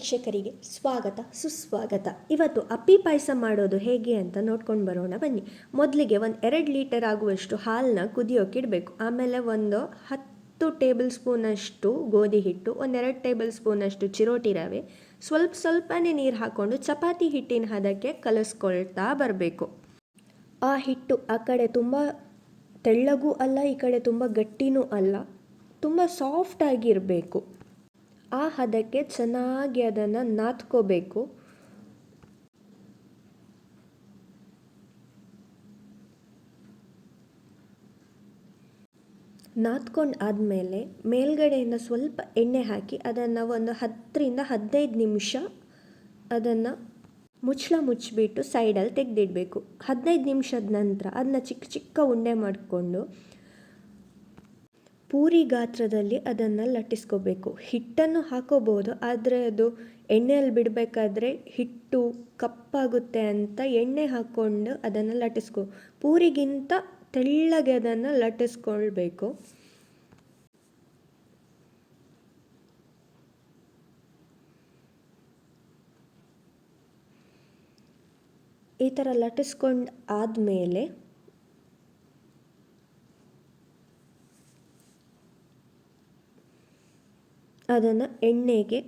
ವೀಕ್ಷಕರಿಗೆ ಸ್ವಾಗತ ಸುಸ್ವಾಗತ. ಇವತ್ತು ಅಪ್ಪಿ ಪಾಯಸ ಮಾಡೋದು ಹೇಗೆ ಅಂತ ನೋಡ್ಕೊಂಡು ಬರೋಣ ಬನ್ನಿ. ಮೊದಲಿಗೆ 2 ಲೀಟರ್ ಆಗುವಷ್ಟು ಹಾಲನ್ನ ಕುದಿಯೋಕೆ ಇಡಬೇಕು. ಆಮೇಲೆ 10 ಟೇಬಲ್ ಸ್ಪೂನಷ್ಟು ಗೋಧಿ ಹಿಟ್ಟು, 2 ಟೇಬಲ್ ಸ್ಪೂನಷ್ಟು ಚಿರೋಟಿ ರವೆ, ಸ್ವಲ್ಪನೇ ನೀರು ಹಾಕ್ಕೊಂಡು ಚಪಾತಿ ಹಿಟ್ಟಿನ ಹದಕ್ಕೆ ಕಲಿಸ್ಕೊಳ್ತಾ ಬರಬೇಕು. ಆ ಹಿಟ್ಟು ಆ ಕಡೆ ತುಂಬ ತೆಳ್ಳಗೂ ಅಲ್ಲ, ಈ ಕಡೆ ತುಂಬ ಗಟ್ಟಿನೂ ಅಲ್ಲ, ತುಂಬ ಸಾಫ್ಟಾಗಿರಬೇಕು. ಆ ಹದಕ್ಕೆ ಚೆನ್ನಾಗಿ ಅದನ್ನು ನಾದ್ಕೋಬೇಕು. ನಾದ್ಕೊಂಡು ಆದಮೇಲೆ ಮೇಲ್ಗಡೆಯಿಂದ ಸ್ವಲ್ಪ ಎಣ್ಣೆ ಹಾಕಿ ಅದನ್ನು ಒಂದು 10 ರಿಂದ 15 ನಿಮಿಷ ಅದನ್ನು ಮುಚ್ಚಿಬಿಟ್ಟು ಸೈಡಲ್ಲಿ ತೆಗೆದಿಡಬೇಕು. 15 ನಿಮಿಷದ ನಂತರ ಅದನ್ನ ಚಿಕ್ಕ ಉಂಡೆ ಮಾಡಿಕೊಂಡು ಪೂರಿ ಗಾತ್ರದಲ್ಲಿ ಅದನ್ನು ಲಟ್ಟಿಸ್ಕೋಬೇಕು. ಹಿಟ್ಟನ್ನು ಹಾಕೋಬೋದು, ಆದರೆ ಅದು ಎಣ್ಣೆಯಲ್ಲಿ ಬಿಡಬೇಕಾದ್ರೆ ಹಿಟ್ಟು ಕಪ್ಪಾಗುತ್ತೆ ಅಂತ ಎಣ್ಣೆ ಹಾಕ್ಕೊಂಡು ಅದನ್ನು ಲಟ್ಟಿಸ್ಕೊ. ಪೂರಿಗಿಂತ ತೆಳ್ಳಗೆ ಅದನ್ನು ಲಟ್ಟಿಸ್ಕೊಳ್ಬೇಕು. ಈ ಥರ ಲಟ್ಟಿಸ್ಕೊಂಡು ಆದಮೇಲೆ ಅದನ್ನು ಎಣ್ಣೆಗೆ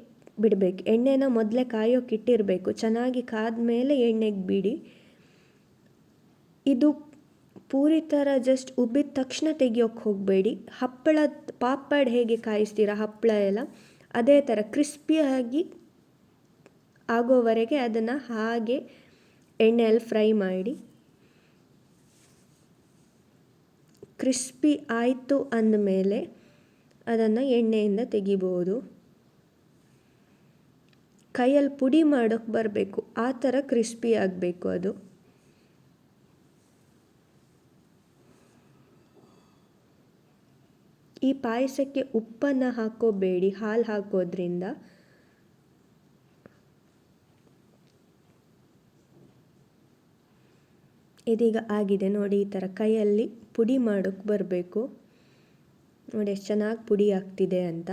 ಬಿಡಬೇಕು. ಎಣ್ಣೆನ ಮೊದಲೇ ಕಾಯೋಕೆ ಇಟ್ಟಿರಬೇಕು. ಚೆನ್ನಾಗಿ ಕಾದ ಮೇಲೆ ಎಣ್ಣೆಗೆ ಬಿಡಿ. ಇದು ಪೂರಿ ಥರ ಜಸ್ಟ್ ಉಬ್ಬಿದ ತಕ್ಷಣ ತೆಗಿಯೋಕ್ಕೆ ಹೋಗಬೇಡಿ. ಪಾಪಡ್ ಹೇಗೆ ಕಾಯಿಸ್ತೀರ ಹಪ್ಪಳ ಎಲ್ಲ, ಅದೇ ಥರ ಕ್ರಿಸ್ಪಿಯಾಗಿ ಆಗೋವರೆಗೆ ಅದನ್ನು ಹಾಗೆ ಎಣ್ಣೆಯಲ್ಲಿ ಫ್ರೈ ಮಾಡಿ. ಕ್ರಿಸ್ಪಿ ಆಯಿತು ಅಂದಮೇಲೆ ಅದನ್ನು ಎಣ್ಣೆಯಿಂದ ತೆಗಿಬೋದು. ಕೈಯಲ್ಲಿ ಪುಡಿ ಮಾಡೋಕ್ಕೆ ಬರಬೇಕು, ಆ ಥರ ಕ್ರಿಸ್ಪಿ ಆಗಬೇಕು ಅದು. ಈ ಪಾಯಸಕ್ಕೆ ಉಪ್ಪನ್ನು ಹಾಕೋಬೇಡಿ ಹಾಲು ಹಾಕೋದ್ರಿಂದ. ಇದೀಗ ಆಗಿದೆ ನೋಡಿ, ಈ ಥರ ಕೈಯಲ್ಲಿ ಪುಡಿ ಮಾಡೋಕ್ಕೆ ಬರಬೇಕು. ನೋಡಿ ಎಷ್ಟು ಚೆನ್ನಾಗಿ ಪುಡಿ ಆಗ್ತಿದೆ ಅಂತ.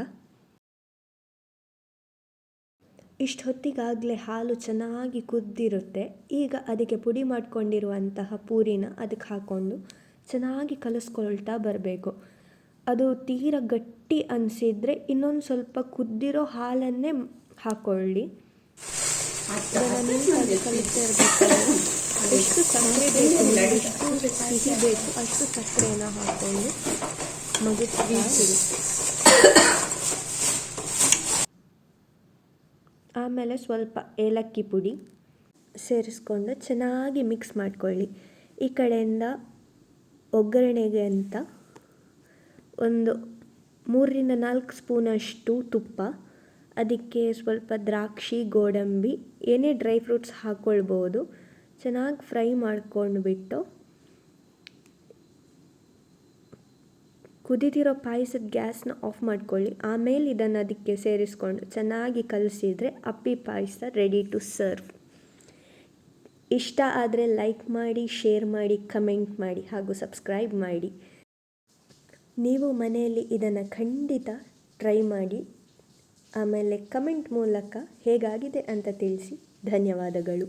ಇಷ್ಟು ಹೊತ್ತಿಗಾಗಲೇ ಹಾಲು ಚೆನ್ನಾಗಿ ಕುದ್ದಿರುತ್ತೆ. ಈಗ ಅದಕ್ಕೆ ಪುಡಿ ಮಾಡ್ಕೊಂಡಿರುವಂತಹ ಪೂರಿನ ಅದಕ್ಕೆ ಹಾಕ್ಕೊಂಡು ಚೆನ್ನಾಗಿ ಕಲಿಸ್ಕೊಳ್ತಾ ಬರಬೇಕು. ಅದು ತೀರ ಗಟ್ಟಿ ಅನಿಸಿದರೆ ಇನ್ನೊಂದು ಸ್ವಲ್ಪ ಕುದ್ದಿರೋ ಹಾಲನ್ನೇ ಹಾಕ್ಕೊಳ್ಳಿ. ಕಲಿಸ್ತಾ ಇರಬೇಕು. ಎಷ್ಟು ಸಕ್ಕರೆ ಬೇಕು, ಎಷ್ಟು ಸಿಹಿ ಬೇಕು ಅಷ್ಟು ಸಕ್ಕರೆನ ಹಾಕ್ಕೊಂಡು ಮಗುಚಿರಿ. ಆಮೇಲೆ ಸ್ವಲ್ಪ ಏಲಕ್ಕಿ ಪುಡಿ ಸೇರಿಸ್ಕೊಂಡು ಚೆನ್ನಾಗಿ ಮಿಕ್ಸ್ ಮಾಡ್ಕೊಳ್ಳಿ. ಈ ಕಡೆಯಿಂದ ಒಗ್ಗರಣೆಗೆ ಅಂತ ಒಂದು 3 ರಿಂದ 4 ಸ್ಪೂನಷ್ಟು ತುಪ್ಪ, ಅದಕ್ಕೆ ಸ್ವಲ್ಪ ದ್ರಾಕ್ಷಿ, ಗೋಡಂಬಿ, ಏನೇ ಡ್ರೈ ಫ್ರೂಟ್ಸ್ ಹಾಕ್ಕೊಳ್ಬೋದು. ಚೆನ್ನಾಗಿ ಫ್ರೈ ಮಾಡ್ಕೊಂಡ್ಬಿಟ್ಟು ಕುದಿತಿರೋ ಪಾಯಸದ ಗ್ಯಾಸ್ನ ಆಫ್ ಮಾಡ್ಕೊಳ್ಳಿ. ಆಮೇಲೆ ಇದನ್ನು ಅದಕ್ಕೆ ಸೇರಿಸ್ಕೊಂಡು ಚೆನ್ನಾಗಿ ಕಲಸಿದರೆ ಅಪ್ಪಿ ಪಾಯಸ ರೆಡಿ ಟು ಸರ್ವ್. ಇಷ್ಟ ಆದರೆ ಲೈಕ್ ಮಾಡಿ, ಶೇರ್ ಮಾಡಿ, ಕಮೆಂಟ್ ಮಾಡಿ ಹಾಗೂ ಸಬ್ಸ್ಕ್ರೈಬ್ ಮಾಡಿ. ನೀವು ಮನೆಯಲ್ಲಿ ಇದನ್ನು ಖಂಡಿತ ಟ್ರೈ ಮಾಡಿ. ಆಮೇಲೆ ಕಮೆಂಟ್ ಮೂಲಕ ಹೇಗಾಗಿದೆ ಅಂತ ತಿಳಿಸಿ. ಧನ್ಯವಾದಗಳು.